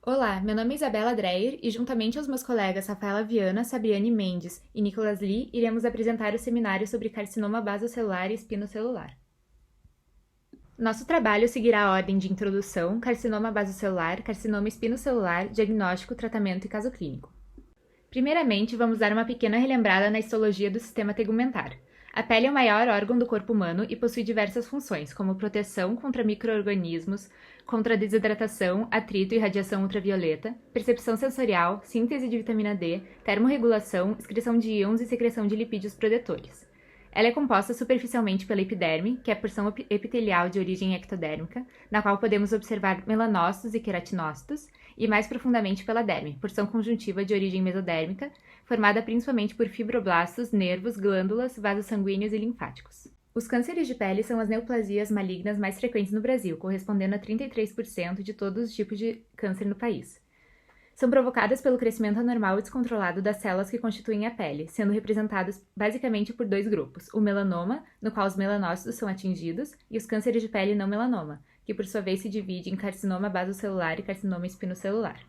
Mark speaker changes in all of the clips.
Speaker 1: Olá, meu nome é Isabela Dreyer e, juntamente aos meus colegas Rafaela Viana, Sabriane Mendes e Nicolas Lee, iremos apresentar o seminário sobre carcinoma basocelular e espinocelular. Nosso trabalho seguirá a ordem de introdução, carcinoma basocelular, carcinoma espinocelular, diagnóstico, tratamento e caso clínico. Primeiramente, vamos dar uma pequena relembrada na histologia do sistema tegumentar. A pele é o maior órgão do corpo humano e possui diversas funções, como proteção contra micro-organismos, contra desidratação, atrito e radiação ultravioleta, percepção sensorial, síntese de vitamina D, termorregulação, excreção de íons e secreção de lipídios protetores. Ela é composta superficialmente pela epiderme, que é a porção epitelial de origem ectodérmica, na qual podemos observar melanócitos e queratinócitos, e mais profundamente pela derme, porção conjuntiva de origem mesodérmica, formada principalmente por fibroblastos, nervos, glândulas, vasos sanguíneos e linfáticos. Os cânceres de pele são as neoplasias malignas mais frequentes no Brasil, correspondendo a 33% de todos os tipos de câncer no país. São provocadas pelo crescimento anormal e descontrolado das células que constituem a pele, sendo representadas basicamente por dois grupos: o melanoma, no qual os melanócitos são atingidos, e os cânceres de pele não melanoma, que por sua vez se divide em carcinoma basocelular e carcinoma espinocelular.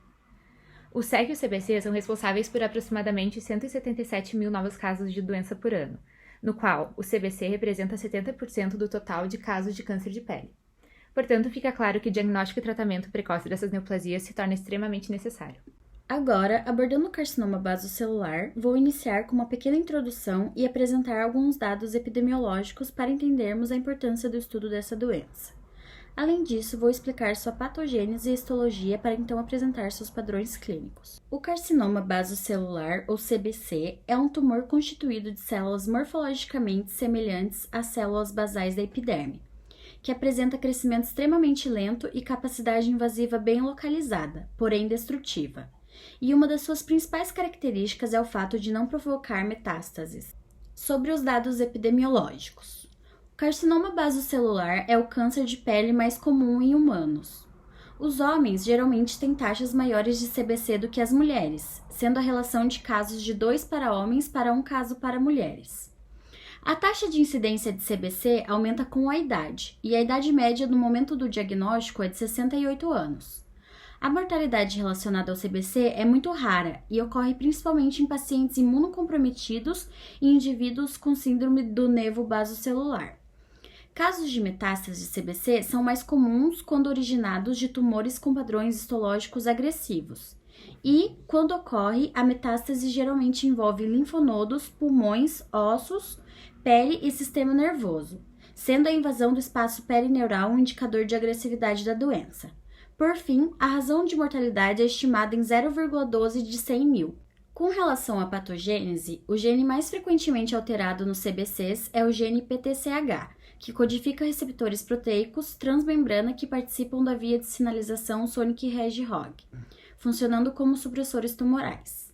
Speaker 1: O SEC e o CBC são responsáveis por aproximadamente 177 mil novos casos de doença por ano, no qual o CBC representa 70% do total de casos de câncer de pele. Portanto, fica claro que o diagnóstico e tratamento precoce dessas neoplasias se torna extremamente necessário.
Speaker 2: Agora, abordando o carcinoma basocelular, vou iniciar com uma pequena introdução e apresentar alguns dados epidemiológicos para entendermos a importância do estudo dessa doença. Além disso, vou explicar sua patogênese e histologia para então apresentar seus padrões clínicos. O carcinoma basocelular, ou CBC, é um tumor constituído de células morfologicamente semelhantes às células basais da epiderme, que apresenta crescimento extremamente lento e capacidade invasiva bem localizada, porém destrutiva. E uma das suas principais características é o fato de não provocar metástases. Sobre os dados epidemiológicos. O carcinoma basocelular é o câncer de pele mais comum em humanos. Os homens geralmente têm taxas maiores de CBC do que as mulheres, sendo a relação de casos de 2 para homens para 1 caso para mulheres. A taxa de incidência de CBC aumenta com a idade, e a idade média no momento do diagnóstico é de 68 anos. A mortalidade relacionada ao CBC é muito rara e ocorre principalmente em pacientes imunocomprometidos e indivíduos com síndrome do nevo basocelular. Casos de metástase de CBC são mais comuns quando originados de tumores com padrões histológicos agressivos. E, quando ocorre, a metástase geralmente envolve linfonodos, pulmões, ossos, pele e sistema nervoso, sendo a invasão do espaço perineural um indicador de agressividade da doença. Por fim, a razão de mortalidade é estimada em 0,12 de 100 mil. Com relação à patogênese, o gene mais frequentemente alterado nos CBCs é o gene PTCH, que codifica receptores proteicos transmembrana que participam da via de sinalização Sonic-Reg-Hog, funcionando como supressores tumorais.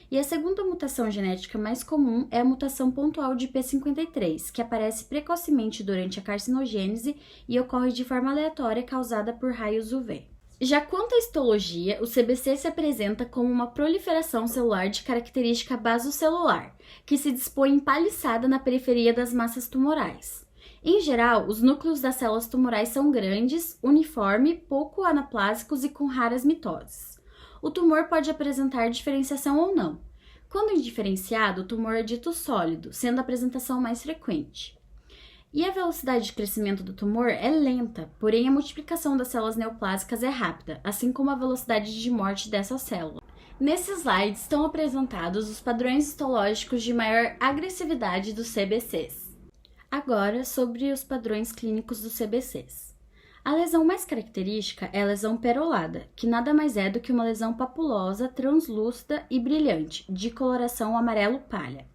Speaker 2: E a segunda mutação genética mais comum é a mutação pontual de P53, que aparece precocemente durante a carcinogênese e ocorre de forma aleatória causada por raios UV. Já quanto à histologia, o CBC se apresenta como uma proliferação celular de característica basocelular, que se dispõe empaliçada na periferia das massas tumorais. Em geral, os núcleos das células tumorais são grandes, uniforme, pouco anaplásicos e com raras mitoses. O tumor pode apresentar diferenciação ou não. Quando indiferenciado, o tumor é dito sólido, sendo a apresentação mais frequente. E a velocidade de crescimento do tumor é lenta, porém a multiplicação das células neoplásicas é rápida, assim como a velocidade de morte dessa célula. Nesse slide estão apresentados os padrões histológicos de maior agressividade dos CBCs. Agora, sobre os padrões clínicos dos CBCs. A lesão mais característica é a lesão perolada, que nada mais é do que uma lesão papulosa, translúcida e brilhante, de coloração amarelo palha,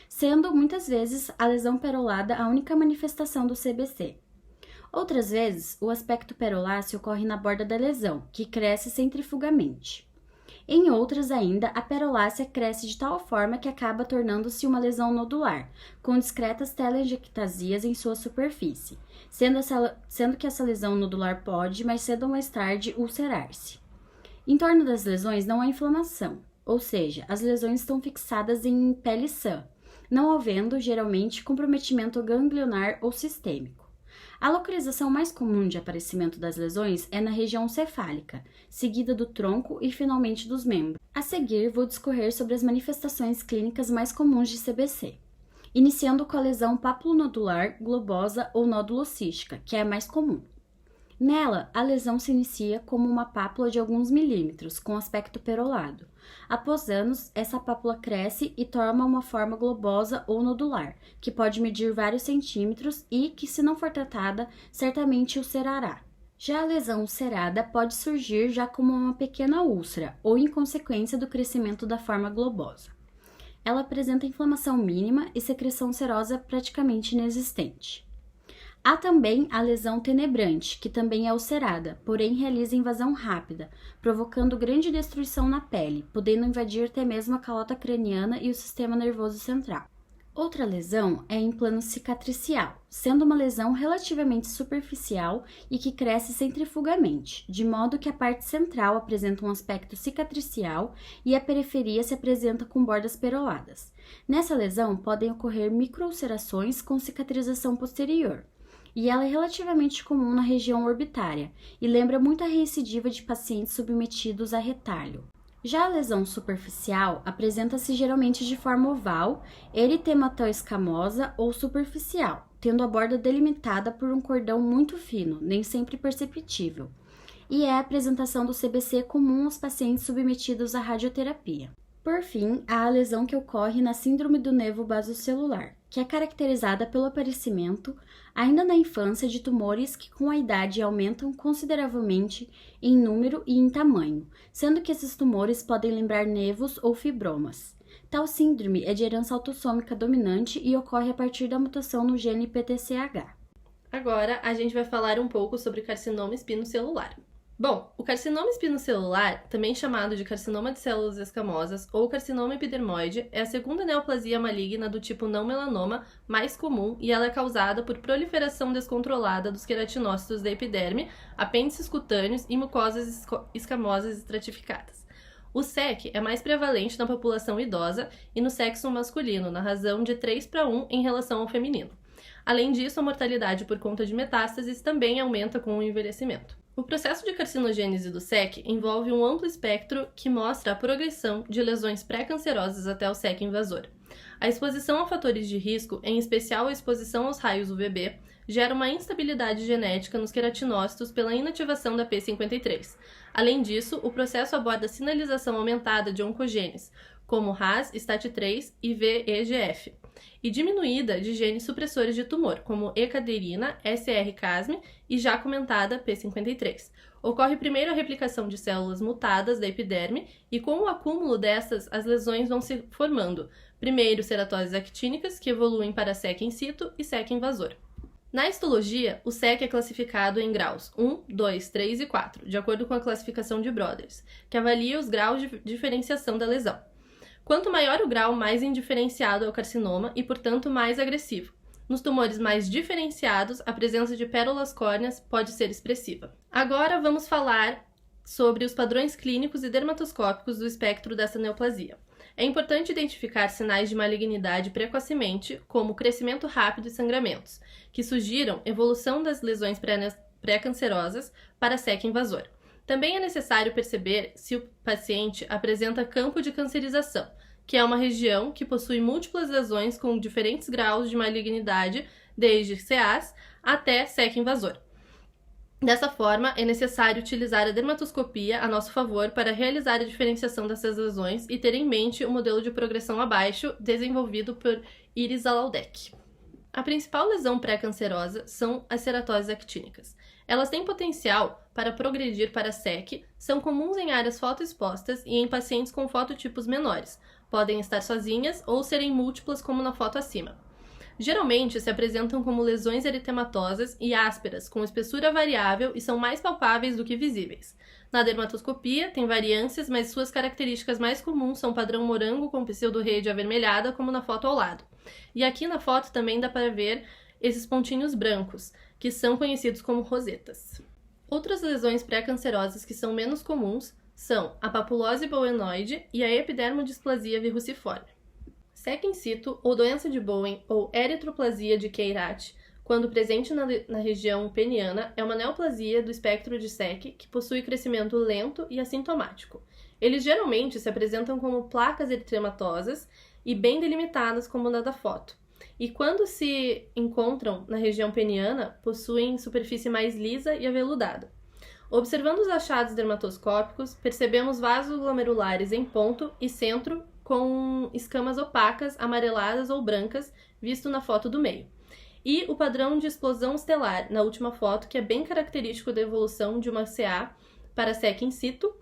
Speaker 2: sendo muitas vezes a lesão perolada a única manifestação do CBC. Outras vezes, o aspecto peroláceo ocorre na borda da lesão, que cresce centrifugamente. Em outras ainda, a perolácea cresce de tal forma que acaba tornando-se uma lesão nodular, com discretas telangiectasias em sua superfície, sendo que essa lesão nodular pode, mais cedo ou mais tarde, ulcerar-se. Em torno das lesões não há inflamação, ou seja, as lesões estão fixadas em pele sã, não havendo, geralmente, comprometimento ganglionar ou sistêmico. A localização mais comum de aparecimento das lesões é na região cefálica, seguida do tronco e finalmente dos membros. A seguir, vou discorrer sobre as manifestações clínicas mais comuns de CBC, iniciando com a lesão papulonodular, globosa ou nódulo-cística, que é a mais comum. Nela, a lesão se inicia como uma pápula de alguns milímetros, com aspecto perolado. Após anos, essa pápula cresce e toma uma forma globosa ou nodular, que pode medir vários centímetros e que, se não for tratada, certamente ulcerará. Já a lesão ulcerada pode surgir já como uma pequena úlcera ou em consequência do crescimento da forma globosa. Ela apresenta inflamação mínima e secreção serosa praticamente inexistente. Há também a lesão tenebrante, que também é ulcerada, porém realiza invasão rápida, provocando grande destruição na pele, podendo invadir até mesmo a calota craniana e o sistema nervoso central. Outra lesão é em plano cicatricial, sendo uma lesão relativamente superficial e que cresce centrifugamente, de modo que a parte central apresenta um aspecto cicatricial e a periferia se apresenta com bordas peroladas. Nessa lesão podem ocorrer microulcerações com cicatrização posterior, e ela é relativamente comum na região orbitária e lembra muito a recidiva de pacientes submetidos a retalho. Já a lesão superficial apresenta-se geralmente de forma oval, eritematoescamosa ou superficial, tendo a borda delimitada por um cordão muito fino, nem sempre perceptível, e é a apresentação do CBC comum aos pacientes submetidos à radioterapia. Por fim, há a lesão que ocorre na síndrome do nevo basocelular, que é caracterizada pelo aparecimento, ainda na infância, de tumores que com a idade aumentam consideravelmente em número e em tamanho, sendo que esses tumores podem lembrar nevos ou fibromas. Tal síndrome é de herança autossômica dominante e ocorre a partir da mutação no gene PTCH.
Speaker 3: Agora, a gente vai falar um pouco sobre carcinoma espinocelular. Bom, o carcinoma espinocelular, também chamado de carcinoma de células escamosas ou carcinoma epidermoide, é a segunda neoplasia maligna do tipo não melanoma mais comum e ela é causada por proliferação descontrolada dos queratinócitos da epiderme, apêndices cutâneos e mucosas escamosas estratificadas. O SEC é mais prevalente na população idosa e no sexo masculino, na razão de 3:1 em relação ao feminino. Além disso, a mortalidade por conta de metástases também aumenta com o envelhecimento. O processo de carcinogênese do SEC envolve um amplo espectro que mostra a progressão de lesões pré-cancerosas até o SEC invasor. A exposição a fatores de risco, em especial a exposição aos raios UVB, gera uma instabilidade genética nos queratinócitos pela inativação da P53. Além disso, o processo aborda sinalização aumentada de oncogenes, como RAS, STAT3 e VEGF, e diminuída de genes supressores de tumor, como E-caderina, SR-Casme e já comentada P53. Ocorre primeiro a replicação de células mutadas da epiderme e com o acúmulo dessas, as lesões vão se formando. Primeiro, ceratoses actínicas, que evoluem para SEC in situ e SEC invasor. Na histologia, o SEC é classificado em graus 1, 2, 3 e 4, de acordo com a classificação de Broders, que avalia os graus de diferenciação da lesão. Quanto maior o grau, mais indiferenciado é o carcinoma e, portanto, mais agressivo. Nos tumores mais diferenciados, a presença de pérolas córneas pode ser expressiva. Agora vamos falar sobre os padrões clínicos e dermatoscópicos do espectro dessa neoplasia. É importante identificar sinais de malignidade precocemente, como crescimento rápido e sangramentos, que sugiram evolução das lesões pré-cancerosas para SEC invasor. Também é necessário perceber se o paciente apresenta campo de cancerização, que é uma região que possui múltiplas lesões com diferentes graus de malignidade, desde CAs até SEC invasor. Dessa forma, é necessário utilizar a dermatoscopia a nosso favor para realizar a diferenciação dessas lesões e ter em mente o modelo de progressão abaixo desenvolvido por Iris Alaudec. A principal lesão pré-cancerosa são as ceratoses actínicas. Elas têm potencial para progredir para SEC, são comuns em áreas fotoexpostas e em pacientes com fototipos menores. Podem estar sozinhas ou serem múltiplas, como na foto acima. Geralmente se apresentam como lesões eritematosas e ásperas, com espessura variável e são mais palpáveis do que visíveis. Na dermatoscopia, tem variâncias, mas suas características mais comuns são padrão morango com pseudorrede avermelhada, como na foto ao lado. E aqui na foto também dá para ver esses pontinhos brancos, que são conhecidos como rosetas. Outras lesões pré-cancerosas que são menos comuns são a papulose bowenoide e a epidermodisplasia verruciforme. SEC in situ, ou doença de Bowen, ou eritroplasia de Queyrat, quando presente na região peniana, é uma neoplasia do espectro de SEC que possui crescimento lento e assintomático. Eles geralmente se apresentam como placas eritematosas e bem delimitadas, como na da foto. E quando se encontram na região peniana, possuem superfície mais lisa e aveludada. Observando os achados dermatoscópicos, percebemos vasos glomerulares em ponto e centro com escamas opacas, amareladas ou brancas, visto na foto do meio. E o padrão de explosão estelar na última foto, que é bem característico da evolução de uma CA para SEC in situ,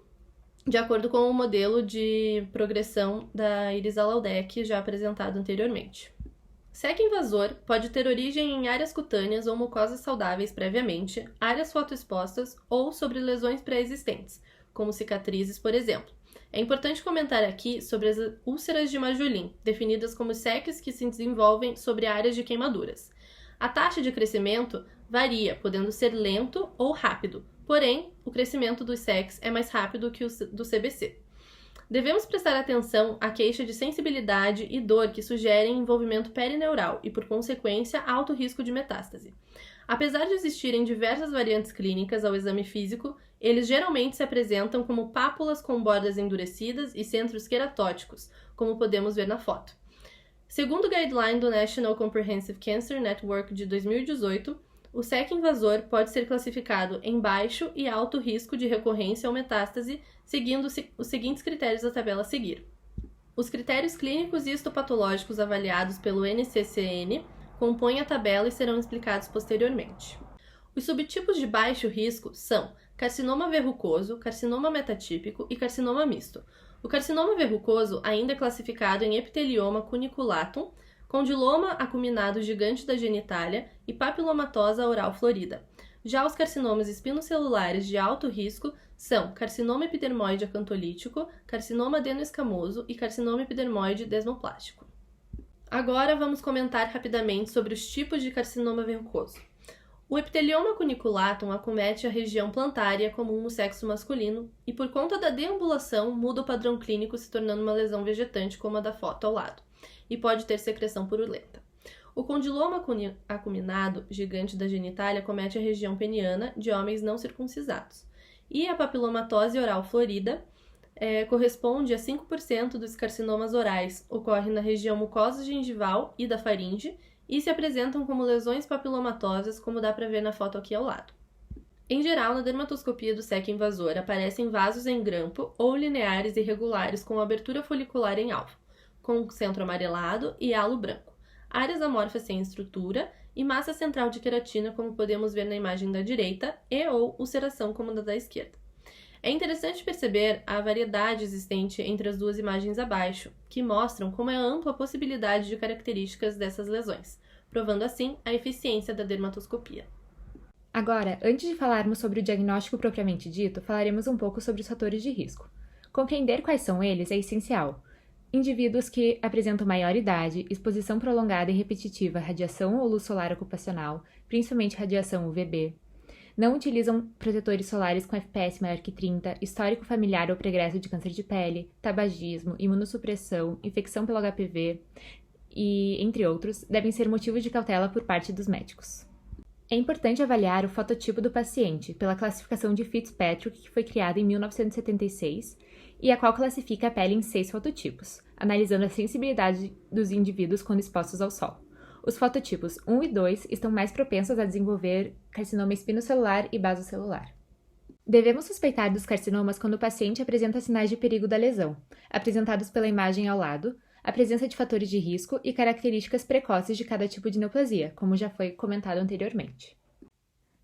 Speaker 3: de acordo com o modelo de progressão da Irisa Laudec já apresentado anteriormente. SEC invasor pode ter origem em áreas cutâneas ou mucosas saudáveis previamente, áreas fotoexpostas ou sobre lesões pré-existentes, como cicatrizes, por exemplo. É importante comentar aqui sobre as úlceras de Majoulin, definidas como SECs que se desenvolvem sobre áreas de queimaduras. A taxa de crescimento varia, podendo ser lento ou rápido, porém, o crescimento dos SECs é mais rápido que o do CBC. Devemos prestar atenção à queixa de sensibilidade e dor que sugerem envolvimento perineural e, por consequência, alto risco de metástase. Apesar de existirem diversas variantes clínicas ao exame físico, eles geralmente se apresentam como pápulas com bordas endurecidas e centros queratóticos, como podemos ver na foto. Segundo o guideline do National Comprehensive Cancer Network de 2018, o SEC invasor pode ser classificado em baixo e alto risco de recorrência ou metástase, seguindo os seguintes critérios da tabela a seguir. Os critérios clínicos e histopatológicos avaliados pelo NCCN compõem a tabela e serão explicados posteriormente. Os subtipos de baixo risco são carcinoma verrucoso, carcinoma metatípico e carcinoma misto. O carcinoma verrucoso ainda é classificado em epitelioma cuniculatum, condiloma acuminado gigante da genitália e papilomatosa oral florida. Já os carcinomas espinocelulares de alto risco são carcinoma epidermoide acantolítico, carcinoma adenoescamoso e carcinoma epidermoide desmoplástico. Agora vamos comentar rapidamente sobre os tipos de carcinoma verrucoso. O epitelioma cuniculatum acomete a região plantária comum no sexo masculino e, por conta da deambulação, muda o padrão clínico, se tornando uma lesão vegetante como a da foto ao lado, e pode ter secreção purulenta. O condiloma acuminado gigante da genitália acomete a região peniana de homens não circuncisados. E a papilomatose oral florida corresponde a 5% dos carcinomas orais, ocorre na região mucosa gengival e da faringe e se apresentam como lesões papilomatosas, como dá para ver na foto aqui ao lado. Em geral, na dermatoscopia do SEC invasor aparecem vasos em grampo ou lineares irregulares com abertura folicular em alvo, com centro amarelado e halo branco, áreas amorfas sem estrutura e massa central de queratina, como podemos ver na imagem da direita, e ou ulceração, como na da esquerda. É interessante perceber a variedade existente entre as duas imagens abaixo, que mostram como é ampla a possibilidade de características dessas lesões, provando assim a eficiência da dermatoscopia.
Speaker 1: Agora, antes de falarmos sobre o diagnóstico propriamente dito, falaremos um pouco sobre os fatores de risco. Compreender quais são eles é essencial. Indivíduos que apresentam maior idade, exposição prolongada e repetitiva à radiação ou luz solar ocupacional, principalmente radiação UVB, não utilizam protetores solares com FPS maior que 30, histórico familiar ou pregresso de câncer de pele, tabagismo, imunossupressão, infecção pelo HPV e, entre outros, devem ser motivo de cautela por parte dos médicos. É importante avaliar o fototipo do paciente pela classificação de Fitzpatrick, que foi criada em 1976 e a qual classifica a pele em 6 fototipos, analisando a sensibilidade dos indivíduos quando expostos ao sol. Os fototipos 1 e 2 estão mais propensos a desenvolver carcinoma espinocelular e basocelular. Devemos suspeitar dos carcinomas quando o paciente apresenta sinais de perigo da lesão, apresentados pela imagem ao lado, a presença de fatores de risco e características precoces de cada tipo de neoplasia, como já foi comentado anteriormente.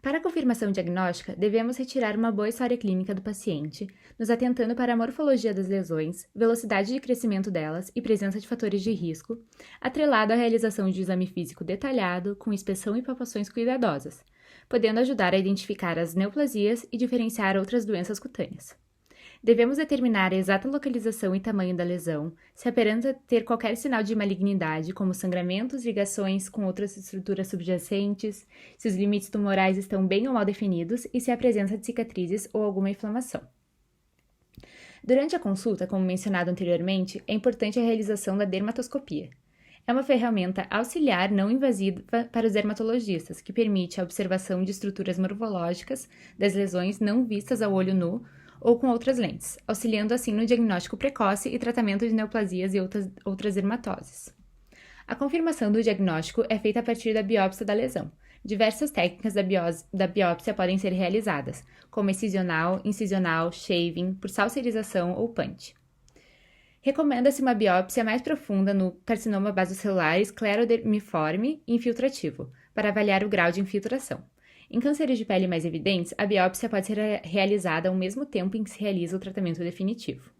Speaker 1: Para a confirmação diagnóstica, devemos retirar uma boa história clínica do paciente, nos atentando para a morfologia das lesões, velocidade de crescimento delas e presença de fatores de risco, atrelado à realização de exame físico detalhado, com inspeção e palpações cuidadosas, podendo ajudar a identificar as neoplasias e diferenciar outras doenças cutâneas. Devemos determinar a exata localização e tamanho da lesão, se aparenta ter qualquer sinal de malignidade, como sangramentos, ligações com outras estruturas subjacentes, se os limites tumorais estão bem ou mal definidos e se há presença de cicatrizes ou alguma inflamação. Durante a consulta, como mencionado anteriormente, é importante a realização da dermatoscopia. É uma ferramenta auxiliar não invasiva para os dermatologistas, que permite a observação de estruturas morfológicas das lesões não vistas ao olho nu ou com outras lentes, auxiliando assim no diagnóstico precoce e tratamento de neoplasias e outras dermatoses. A confirmação do diagnóstico é feita a partir da biópsia da lesão. Diversas técnicas da biópsia podem ser realizadas, como excisional, incisional, shaving, por salserização ou punch. Recomenda-se uma biópsia mais profunda no carcinoma basocelular esclerodermiforme infiltrativo, para avaliar o grau de infiltração. Em cânceres de pele mais evidentes, a biópsia pode ser realizada ao mesmo tempo em que se realiza o tratamento definitivo.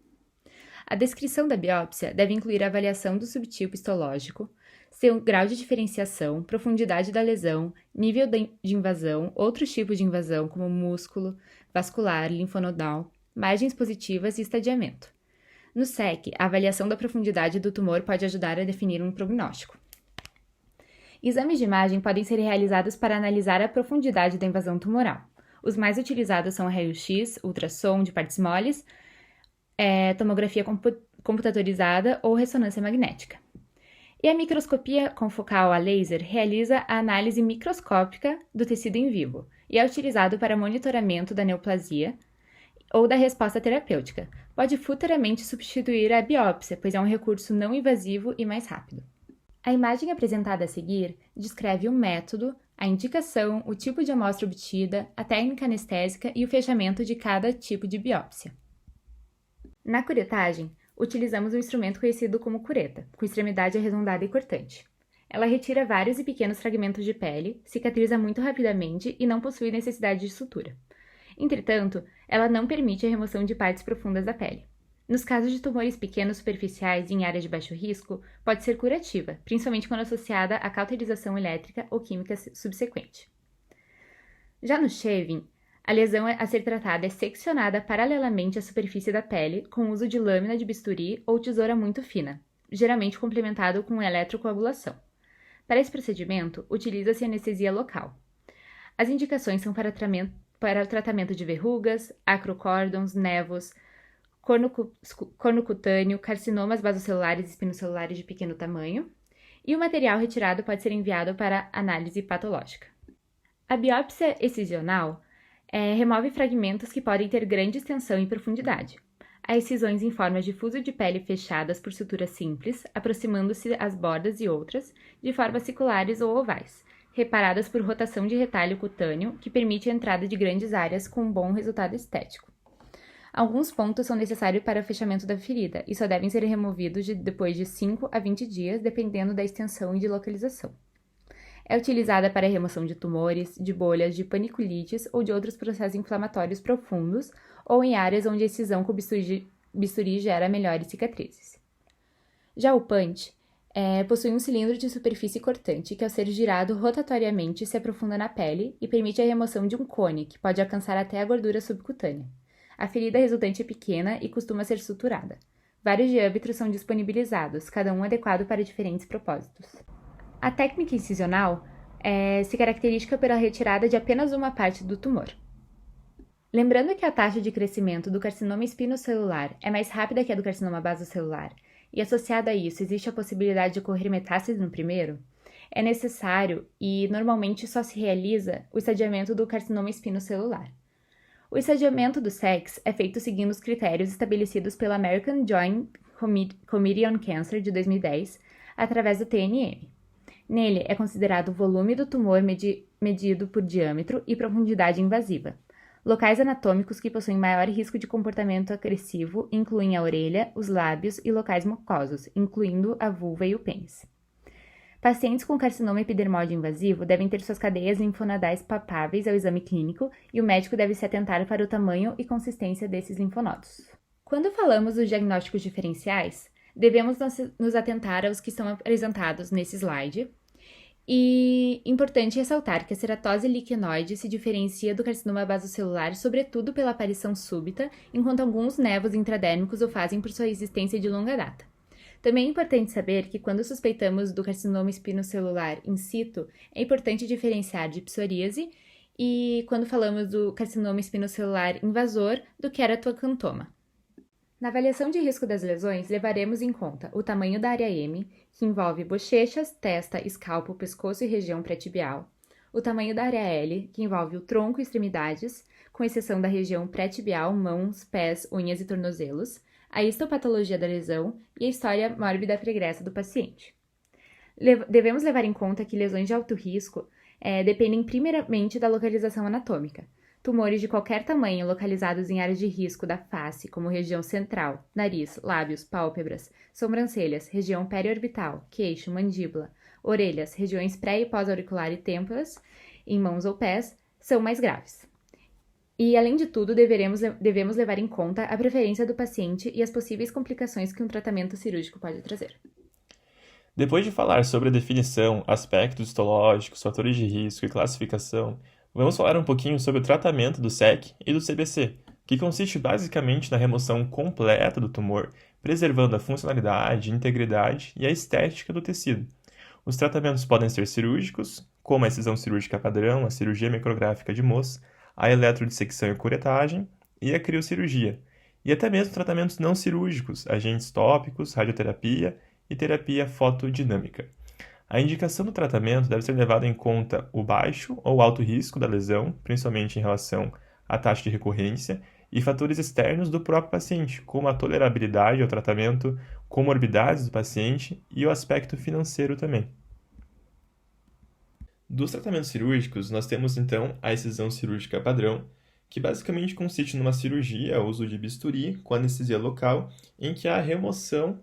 Speaker 1: A descrição da biópsia deve incluir a avaliação do subtipo histológico, seu grau de diferenciação, profundidade da lesão, nível de invasão, outros tipos de invasão como músculo, vascular, linfonodal, margens positivas e estadiamento. No SEC, a avaliação da profundidade do tumor pode ajudar a definir um prognóstico. Exames de imagem podem ser realizados para analisar a profundidade da invasão tumoral. Os mais utilizados são raio-x, ultrassom de partes moles, tomografia computadorizada ou ressonância magnética. E a microscopia confocal a laser realiza a análise microscópica do tecido em vivo e é utilizado para monitoramento da neoplasia ou da resposta terapêutica. Pode futuramente substituir a biópsia, pois é um recurso não invasivo e mais rápido. A imagem apresentada a seguir descreve o método, a indicação, o tipo de amostra obtida, a técnica anestésica e o fechamento de cada tipo de biópsia. Na curetagem, utilizamos um instrumento conhecido como cureta, com extremidade arredondada e cortante. Ela retira vários e pequenos fragmentos de pele, cicatriza muito rapidamente e não possui necessidade de sutura. Entretanto, ela não permite a remoção de partes profundas da pele. Nos casos de tumores pequenos superficiais e em áreas de baixo risco, pode ser curativa, principalmente quando associada a cauterização elétrica ou química subsequente. Já no shaving, a lesão a ser tratada é seccionada paralelamente à superfície da pele com o uso de lâmina de bisturi ou tesoura muito fina, geralmente complementado com eletrocoagulação. Para esse procedimento, utiliza-se anestesia local. As indicações são para o tratamento de verrugas, acrocórdons, névos, corno cutâneo, carcinomas basocelulares e espinocelulares de pequeno tamanho, e o material retirado pode ser enviado para análise patológica. A biópsia excisional remove fragmentos que podem ter grande extensão e profundidade. Há excisões em forma de fuso de pele fechadas por suturas simples, aproximando-se as bordas e outras, de formas circulares ou ovais, reparadas por rotação de retalho cutâneo, que permite a entrada de grandes áreas com um bom resultado estético. Alguns pontos são necessários para o fechamento da ferida e só devem ser removidos depois de 5 a 20 dias, dependendo da extensão e de localização. É utilizada para a remoção de tumores, de bolhas, de paniculites ou de outros processos inflamatórios profundos ou em áreas onde a excisão com bisturi gera melhores cicatrizes. Já o punch possui um cilindro de superfície cortante que, ao ser girado rotatoriamente, se aprofunda na pele e permite a remoção de um cone, que pode alcançar até a gordura subcutânea. A ferida resultante é pequena e costuma ser suturada. Vários diâmetros são disponibilizados, cada um adequado para diferentes propósitos. A técnica incisional se caracteriza pela retirada de apenas uma parte do tumor. Lembrando que a taxa de crescimento do carcinoma espinocelular é mais rápida que a do carcinoma basocelular, e associada a isso existe a possibilidade de ocorrer metástase no primeiro, é necessário e normalmente só se realiza o estadiamento do carcinoma espinocelular. O estadiamento do SEX é feito seguindo os critérios estabelecidos pela American Joint Committee on Cancer de 2010, através do TNM. Nele é considerado o volume do tumor medido por diâmetro e profundidade invasiva. Locais anatômicos que possuem maior risco de comportamento agressivo incluem a orelha, os lábios e locais mucosos, incluindo a vulva e o pênis. Pacientes com carcinoma epidermoide invasivo devem ter suas cadeias linfonodais palpáveis ao exame clínico e o médico deve se atentar para o tamanho e consistência desses linfonodos. Quando falamos dos diagnósticos diferenciais, devemos nos atentar aos que estão apresentados nesse slide. E importante ressaltar que a ceratose liquenoide se diferencia do carcinoma basocelular sobretudo pela aparição súbita, enquanto alguns névos intradérmicos o fazem por sua existência de longa data. Também é importante saber que quando suspeitamos do carcinoma espinocelular in situ, é importante diferenciar de psoríase e quando falamos do carcinoma espinocelular invasor do queratoacantoma. Na avaliação de risco das lesões, levaremos em conta o tamanho da área M, que envolve bochechas, testa, escalpo, pescoço e região pré-tibial, o tamanho da área L, que envolve o tronco e extremidades, com exceção da região pré-tibial, mãos, pés, unhas e tornozelos, a histopatologia da lesão e a história mórbida pregressa do paciente. Devemos levar em conta que lesões de alto risco dependem primeiramente da localização anatômica. Tumores de qualquer tamanho localizados em áreas de risco da face, como região central, nariz, lábios, pálpebras, sobrancelhas, região periorbital, queixo, mandíbula, orelhas, regiões pré- e pós-auricular e têmporas, em mãos ou pés, são mais graves. E, além de tudo, devemos levar em conta a preferência do paciente e as possíveis complicações que um tratamento cirúrgico pode trazer.
Speaker 4: Depois de falar sobre a definição, aspectos histológicos, fatores de risco e classificação, vamos falar um pouquinho sobre o tratamento do SEC e do CBC, que consiste basicamente na remoção completa do tumor, preservando a funcionalidade, integridade e a estética do tecido. Os tratamentos podem ser cirúrgicos, como a excisão cirúrgica padrão, a cirurgia micrográfica de Mohs, a eletrodissecção e curetagem e a criocirurgia, e até mesmo tratamentos não cirúrgicos, agentes tópicos, radioterapia e terapia fotodinâmica. A indicação do tratamento deve ser levada em conta o baixo ou alto risco da lesão, principalmente em relação à taxa de recorrência, e fatores externos do próprio paciente, como a tolerabilidade ao tratamento, comorbidades do paciente e o aspecto financeiro também. Dos tratamentos cirúrgicos, nós temos então a excisão cirúrgica padrão, que basicamente consiste numa cirurgia, uso de bisturi com anestesia local, em que há a remoção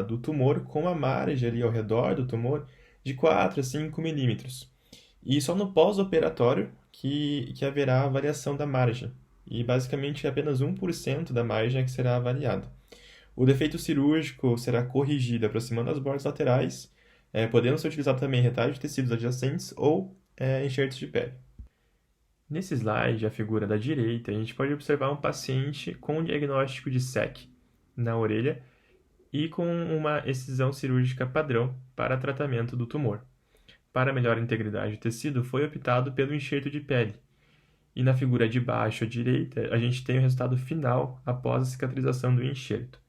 Speaker 4: do tumor com a margem ali ao redor do tumor de 4 a 5 milímetros. E só no pós-operatório que haverá a variação da margem. E basicamente apenas 1% da margem é que será avaliada. O defeito cirúrgico será corrigido aproximando as bordas laterais, podendo ser utilizado também retalho de tecidos adjacentes ou enxertos de pele. Nesse slide, a figura da direita, a gente pode observar um paciente com um diagnóstico de SEC na orelha e com uma excisão cirúrgica padrão para tratamento do tumor. Para melhor integridade do tecido, foi optado pelo enxerto de pele. E na figura de baixo à direita, a gente tem o resultado final após a cicatrização do enxerto.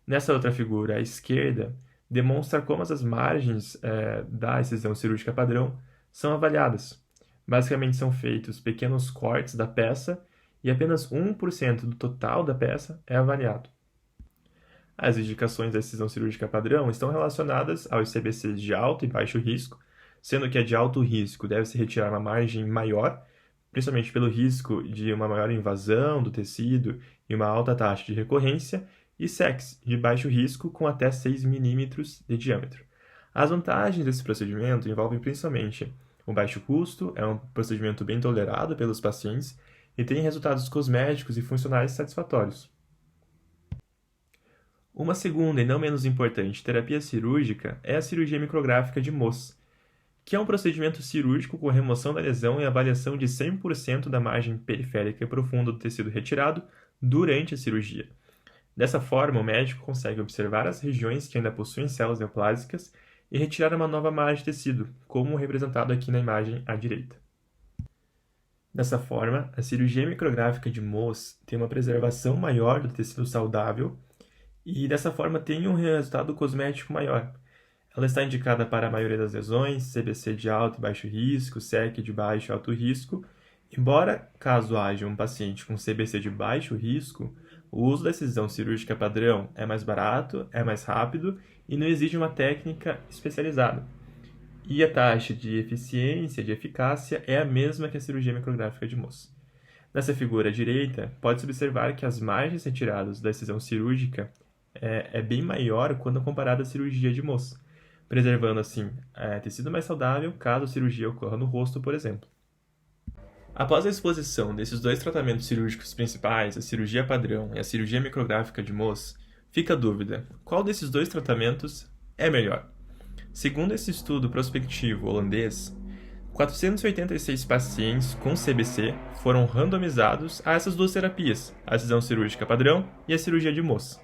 Speaker 4: Nessa outra figura, à esquerda, demonstra como as margens da excisão cirúrgica padrão são avaliadas. Basicamente, são feitos pequenos cortes da peça e apenas 1% do total da peça é avaliado. As indicações da excisão cirúrgica padrão estão relacionadas aos CBCs de alto e baixo risco, sendo que a de alto risco deve-se retirar uma margem maior, principalmente pelo risco de uma maior invasão do tecido e uma alta taxa de recorrência, e SECs de baixo risco com até 6 milímetros de diâmetro. As vantagens desse procedimento envolvem principalmente o baixo custo, é um procedimento bem tolerado pelos pacientes e tem resultados cosméticos e funcionais satisfatórios. Uma segunda e não menos importante terapia cirúrgica é a cirurgia micrográfica de Mohs, que é um procedimento cirúrgico com remoção da lesão e avaliação de 100% da margem periférica e profunda do tecido retirado durante a cirurgia. Dessa forma, o médico consegue observar as regiões que ainda possuem células neoplásicas e retirar uma nova margem de tecido, como representado aqui na imagem à direita. Dessa forma, a cirurgia micrográfica de Mohs tem uma preservação maior do tecido saudável e, dessa forma, tem um resultado cosmético maior. Ela está indicada para a maioria das lesões, CBC de alto e baixo risco, SEC de baixo e alto risco, embora, caso haja um paciente com CBC de baixo risco, o uso da excisão cirúrgica padrão é mais barato, é mais rápido e não exige uma técnica especializada. E a taxa de eficiência, de eficácia, é a mesma que a cirurgia micrográfica de Mohs. Nessa figura à direita, pode-se observar que as margens retiradas da excisão cirúrgica é bem maior quando comparada à cirurgia de Mohs, preservando assim tecido mais saudável caso a cirurgia ocorra no rosto, por exemplo. Após a exposição desses dois tratamentos cirúrgicos principais, a cirurgia padrão e a cirurgia micrográfica de Mohs, fica a dúvida: qual desses dois tratamentos é melhor? Segundo esse estudo prospectivo holandês, 486 pacientes com CBC foram randomizados a essas duas terapias, a excisão cirúrgica padrão e a cirurgia de Mohs.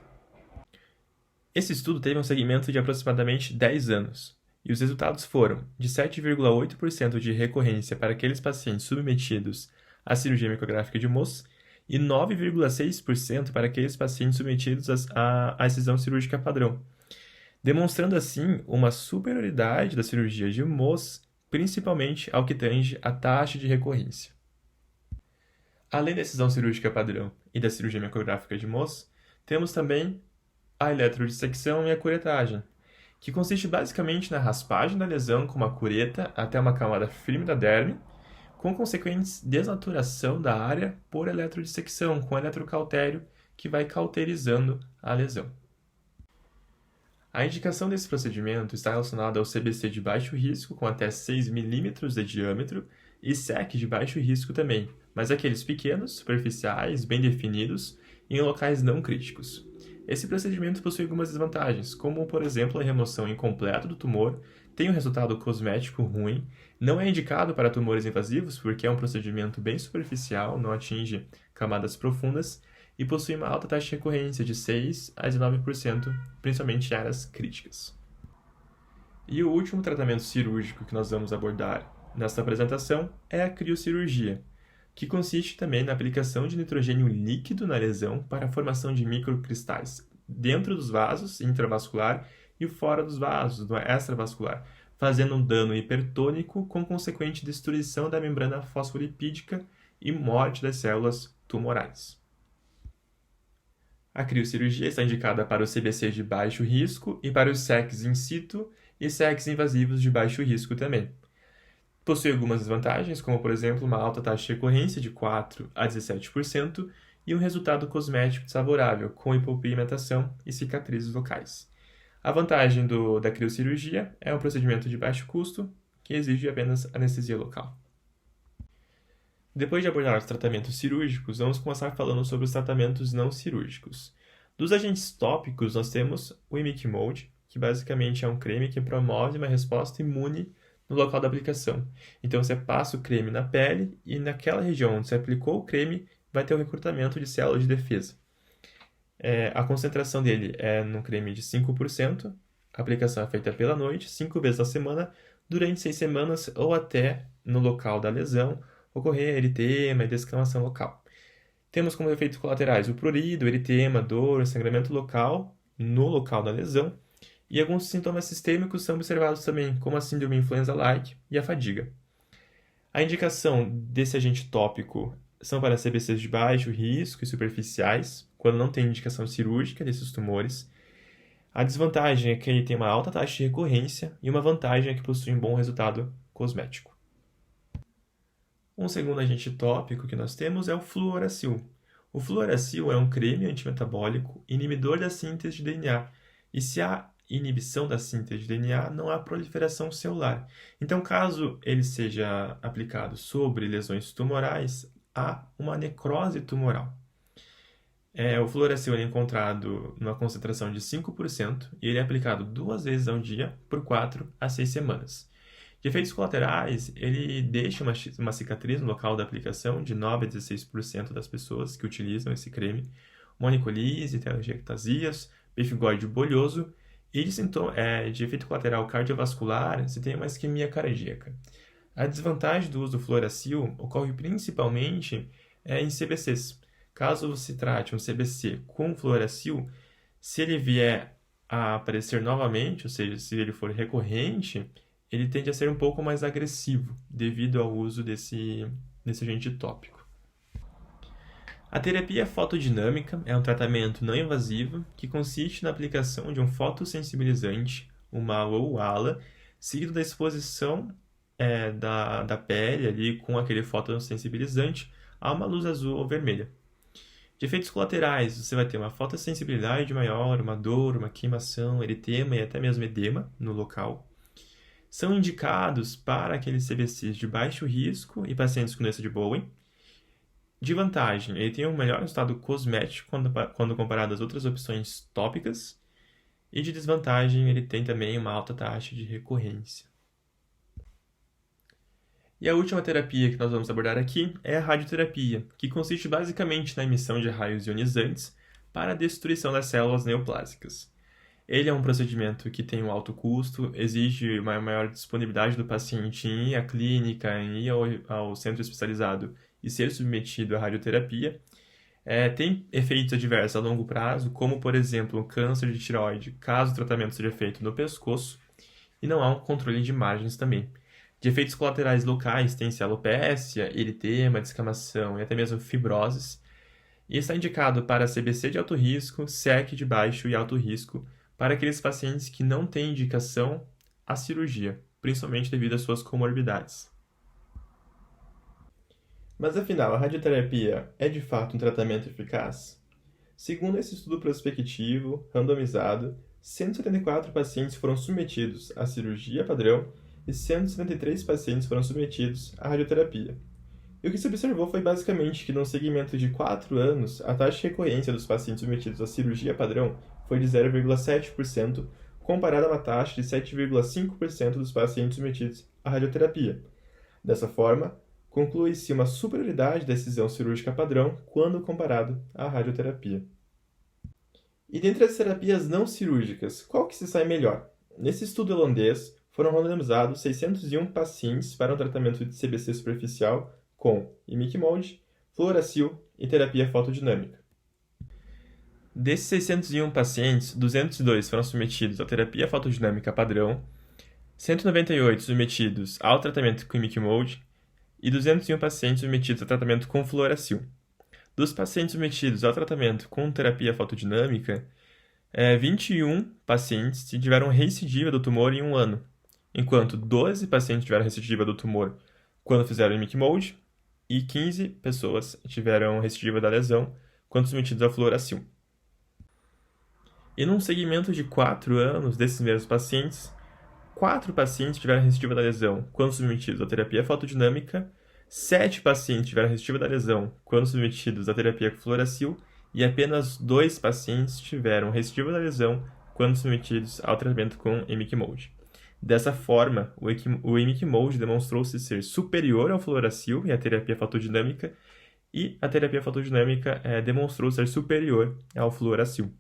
Speaker 4: Esse estudo teve um segmento de aproximadamente 10 anos, e os resultados foram de 7,8% de recorrência para aqueles pacientes submetidos à cirurgia micrográfica de Mohs e 9,6% para aqueles pacientes submetidos à excisão cirúrgica padrão, demonstrando assim uma superioridade da cirurgia de Mohs, principalmente ao que tange a taxa de recorrência. Além da excisão cirúrgica padrão e da cirurgia micrográfica de Mohs, temos também a eletrodissecção e a curetagem, que consiste basicamente na raspagem da lesão com uma cureta até uma camada firme da derme, com consequentes desnaturação da área por eletrodissecção, com eletrocautério, que vai cauterizando a lesão. A indicação desse procedimento está relacionada ao CBC de baixo risco, com até 6 mm de diâmetro, e SEC de baixo risco também, mas aqueles pequenos, superficiais, bem definidos e em locais não críticos. Esse procedimento possui algumas desvantagens, como, por exemplo, a remoção incompleta do tumor, tem um resultado cosmético ruim, não é indicado para tumores invasivos porque é um procedimento bem superficial, não atinge camadas profundas e possui uma alta taxa de recorrência de 6 a 19%, principalmente em áreas críticas. E o último tratamento cirúrgico que nós vamos abordar nesta apresentação é a criocirurgia, que consiste também na aplicação de nitrogênio líquido na lesão para a formação de microcristais dentro dos vasos intravascular e fora dos vasos, no extravascular, fazendo um dano hipertônico com consequente destruição da membrana fosfolipídica e morte das células tumorais. A criocirurgia está indicada para os CBCs de baixo risco e para os SECs in situ e SECs invasivos de baixo risco também. Possui algumas desvantagens, como por exemplo uma alta taxa de recorrência de 4 a 17% e um resultado cosmético desfavorável, com hipopigmentação e cicatrizes locais. A vantagem da criocirurgia é um procedimento de baixo custo, que exige apenas anestesia local. Depois de abordar os tratamentos cirúrgicos, vamos começar falando sobre os tratamentos não cirúrgicos. Dos agentes tópicos, nós temos o imiquimod, que basicamente é um creme que promove uma resposta imune no local da aplicação. Então, você passa o creme na pele e naquela região onde você aplicou o creme, vai ter o recrutamento de células de defesa. A concentração dele é no creme de 5%, a aplicação é feita pela noite, 5 vezes na semana, durante 6 semanas ou até no local da lesão ocorrer eritema e descamação local. Temos como efeitos colaterais o prurido, eritema, dor, sangramento local no local da lesão, e alguns sintomas sistêmicos são observados também, como a síndrome influenza-like e a fadiga. A indicação desse agente tópico são para CBCs de baixo risco e superficiais, quando não tem indicação cirúrgica desses tumores. A desvantagem é que ele tem uma alta taxa de recorrência e uma vantagem é que possui um bom resultado cosmético. Um segundo agente tópico que nós temos é o fluoracil. O fluoracil é um creme antimetabólico inibidor da síntese de DNA, e se há inibição da síntese de DNA, não há proliferação celular. Então, caso ele seja aplicado sobre lesões tumorais, há uma necrose tumoral. O fluoracil é encontrado numa concentração de 5% e ele é aplicado 2 vezes ao dia por 4 a 6 semanas. De efeitos colaterais, ele deixa uma cicatriz no local da aplicação de 9 a 16% das pessoas que utilizam esse creme, monicolise, telangiectasias, pefigóide bolhoso e de efeito colateral cardiovascular, se tem uma isquemia cardíaca. A desvantagem do uso do fluoracil ocorre principalmente em CBCs. Caso se trate um CBC com fluoracil, se ele vier a aparecer novamente, ou seja, se ele for recorrente, ele tende a ser um pouco mais agressivo devido ao uso desse agente tópico. A terapia fotodinâmica é um tratamento não invasivo que consiste na aplicação de um fotossensibilizante, uma ou ALA, seguido da exposição da pele ali com aquele fotossensibilizante a uma luz azul ou vermelha. De efeitos colaterais, você vai ter uma fotossensibilidade maior, uma dor, uma queimação, eritema e até mesmo edema no local. São indicados para aqueles CBCs de baixo risco e pacientes com doença de Bowen. De vantagem, ele tem um melhor resultado cosmético quando comparado às outras opções tópicas. E de desvantagem, ele tem também uma alta taxa de recorrência. E a última terapia que nós vamos abordar aqui é a radioterapia, que consiste basicamente na emissão de raios ionizantes para a destruição das células neoplásicas. Ele é um procedimento que tem um alto custo, exige uma maior disponibilidade do paciente em ir à clínica, em ir ao centro especializado e ser submetido à radioterapia. Tem efeitos adversos a longo prazo, como, por exemplo, o câncer de tireoide, caso o tratamento seja feito no pescoço, e não há um controle de margens também. De efeitos colaterais locais, tem-se alopécia, eritema, descamação e até mesmo fibroses, e está indicado para CBC de alto risco, SEC de baixo e alto risco, para aqueles pacientes que não têm indicação à cirurgia, principalmente devido às suas comorbidades. Mas afinal, a radioterapia é de fato um tratamento eficaz? Segundo esse estudo prospectivo, randomizado, 174 pacientes foram submetidos à cirurgia padrão e 173 pacientes foram submetidos à radioterapia. E o que se observou foi basicamente que, num segmento de 4 anos, a taxa de recorrência dos pacientes submetidos à cirurgia padrão foi de 0,7%, comparada a uma taxa de 7,5% dos pacientes submetidos à radioterapia. Dessa forma, conclui-se uma superioridade da excisão cirúrgica padrão quando comparado à radioterapia. E dentre as terapias não cirúrgicas, qual que se sai melhor? Nesse estudo holandês, foram randomizados 601 pacientes para um tratamento de CBC superficial com imicimod, fluoracil e terapia fotodinâmica. Desses 601 pacientes, 202 foram submetidos à terapia fotodinâmica padrão, 198 submetidos ao tratamento com imicimod e 201 pacientes submetidos ao tratamento com fluoracil. Dos pacientes submetidos ao tratamento com terapia fotodinâmica, 21 pacientes tiveram recidiva do tumor em 1 ano, enquanto 12 pacientes tiveram recidiva do tumor quando fizeram imicimod e 15 pessoas tiveram recidiva da lesão quando submetidos ao fluoracil. E num segmento de 4 anos desses mesmos pacientes, 4 pacientes tiveram recidiva da lesão quando submetidos à terapia fotodinâmica, 7 pacientes tiveram recidiva da lesão quando submetidos à terapia com fluoracil e apenas 2 pacientes tiveram recidiva da lesão quando submetidos ao tratamento com imicimod. Dessa forma, o imicimod demonstrou-se ser superior ao fluoracil e à terapia fotodinâmica, e a terapia fotodinâmica demonstrou ser superior ao fluoracil.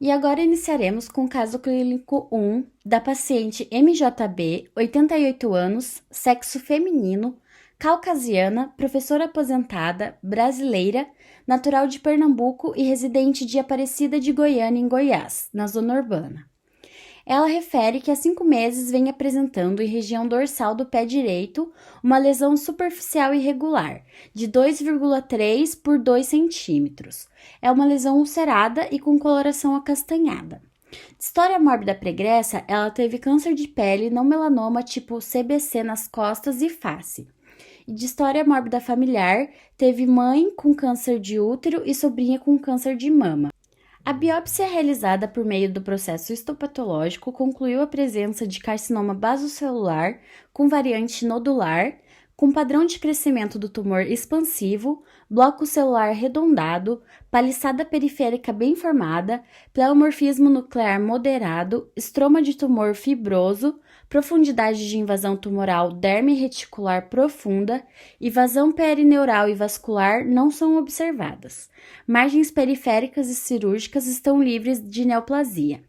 Speaker 2: E agora iniciaremos com o caso clínico 1 da paciente MJB, 88 anos, sexo feminino, caucasiana, professora aposentada, brasileira, natural de Pernambuco e residente de Aparecida de Goiânia, em Goiás, na zona urbana. Ela refere que há 5 meses vem apresentando em região dorsal do pé direito uma lesão superficial irregular, de 2,3 por 2 centímetros. É uma lesão ulcerada e com coloração acastanhada. De história mórbida pregressa, ela teve câncer de pele não melanoma tipo CBC nas costas e face. E de história mórbida familiar, teve mãe com câncer de útero e sobrinha com câncer de mama. A biópsia realizada por meio do processo histopatológico concluiu a presença de carcinoma basocelular com variante nodular, com padrão de crescimento do tumor expansivo, bloco celular arredondado, paliçada periférica bem formada, pleomorfismo nuclear moderado, estroma de tumor fibroso, profundidade de invasão tumoral derme reticular profunda e vazão perineural e vascular não são observadas. Margens periféricas e cirúrgicas estão livres de neoplasia.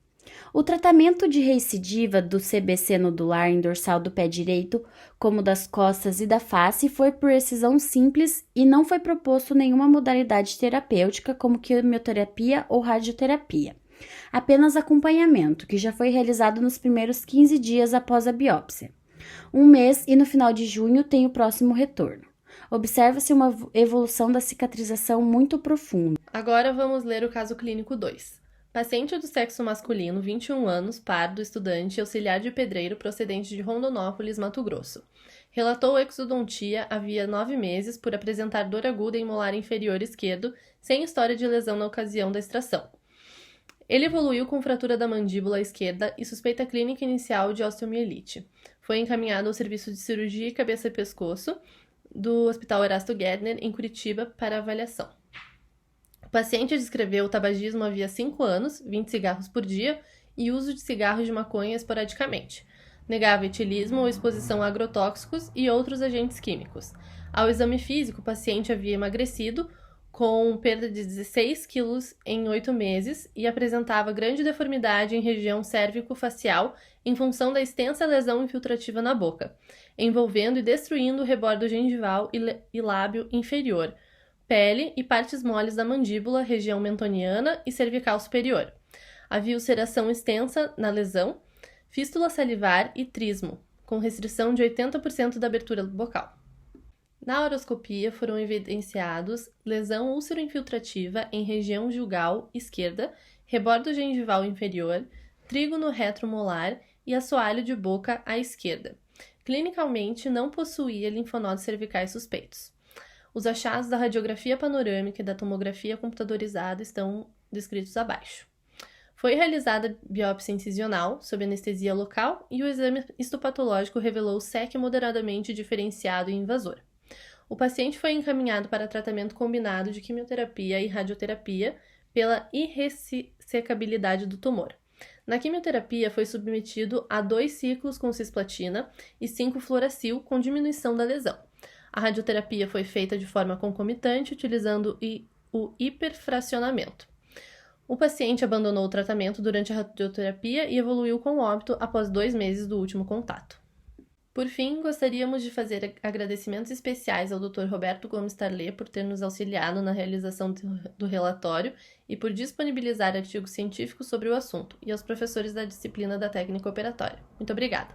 Speaker 2: O tratamento de recidiva do CBC nodular em dorsal do pé direito, como das costas e da face, foi por excisão simples e não foi proposto nenhuma modalidade terapêutica como quimioterapia ou radioterapia. Apenas acompanhamento, que já foi realizado nos primeiros 15 dias após a biópsia. 1 mês e no final de junho tem o próximo retorno. Observa-se uma evolução da cicatrização muito profunda.
Speaker 3: Agora vamos ler o caso clínico 2. Paciente do sexo masculino, 21 anos, pardo, estudante, auxiliar de pedreiro, procedente de Rondonópolis, Mato Grosso. Relatou exodontia havia 9 meses por apresentar dor aguda em molar inferior esquerdo, sem história de lesão na ocasião da extração. Ele evoluiu com fratura da mandíbula esquerda e suspeita clínica inicial de osteomielite. Foi encaminhado ao serviço de cirurgia e cabeça e pescoço do Hospital Erasto Gedner, em Curitiba, para avaliação. O paciente descreveu tabagismo havia 5 anos, 20 cigarros por dia e uso de cigarros de maconha esporadicamente. Negava etilismo ou exposição a agrotóxicos e outros agentes químicos. Ao exame físico, o paciente havia emagrecido, com perda de 16 quilos em 8 meses e apresentava grande deformidade em região cérvico-facial em função da extensa lesão infiltrativa na boca, envolvendo e destruindo o rebordo gengival e lábio inferior, pele e partes moles da mandíbula, região mentoniana e cervical superior. Havia ulceração extensa na lesão, fístula salivar e trismo, com restrição de 80% da abertura bucal. Na horoscopia foram evidenciados lesão úlcero-infiltrativa em região jugal esquerda, rebordo gengival inferior, trígono retromolar e assoalho de boca à esquerda. Clinicalmente, não possuía linfonodos cervicais suspeitos. Os achados da radiografia panorâmica e da tomografia computadorizada estão descritos abaixo. Foi realizada biópsia incisional, sob anestesia local, e o exame histopatológico revelou SEC moderadamente diferenciado e invasor. O paciente foi encaminhado para tratamento combinado de quimioterapia e radioterapia pela irressecabilidade do tumor. Na quimioterapia, foi submetido a 2 ciclos com cisplatina e 5-fluoracil com diminuição da lesão. A radioterapia foi feita de forma concomitante, utilizando o hiperfracionamento. O paciente abandonou o tratamento durante a radioterapia e evoluiu com óbito após 2 meses do último contato. Por fim, gostaríamos de fazer agradecimentos especiais ao Dr. Roberto Gomes Tarlé por ter nos auxiliado na realização do relatório e por disponibilizar artigos científicos sobre o assunto, e aos professores da disciplina da técnica operatória. Muito obrigada!